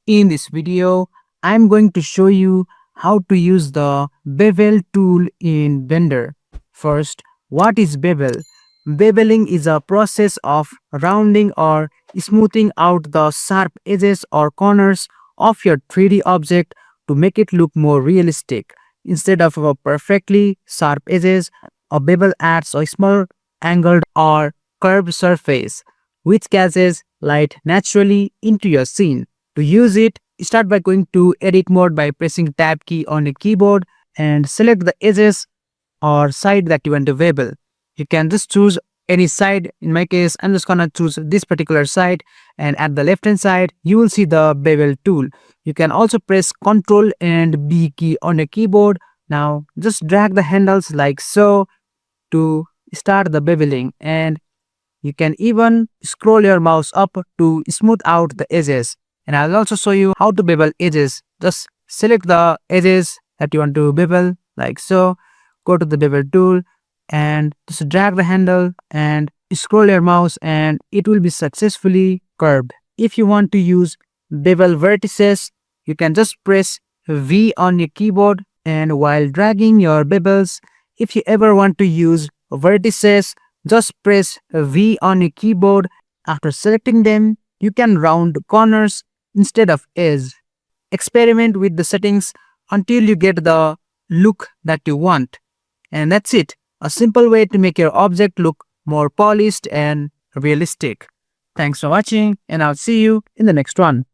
In this video, I'm going to show you how to use the Bevel tool in Blender. First, what is bevel? Beveling is a process of rounding or smoothing out the sharp edges or corners of your 3D object to make it look more realistic. Instead of a perfectly sharp edges, a bevel adds a small angled or curved surface which catches light naturally into your scene. To use it, start by going to edit mode by pressing tab key on your keyboard and select the edges or side that you want to bevel. You can just choose any side. In my case, I'm just gonna choose this particular side, and at the left hand side you will see the bevel tool. You can also press Ctrl and B key on your keyboard. Now just drag the handles like so to start the beveling, and you can even scroll your mouse up to smooth out the edges. And I'll also show you how to bevel edges. Just select the edges that you want to bevel like so. Go to the bevel tool and just drag the handle and scroll your mouse and it will be successfully curved. If you want to use bevel vertices, you can just press V on your keyboard, and while dragging your bevels, if you ever want to use vertices, just press V on your keyboard. After selecting them, you can round corners instead of edge. Experiment with the settings until you get the look that you want. And that's it. A simple way to make your object look more polished and realistic. Thanks for watching, and I'll see you in the next one.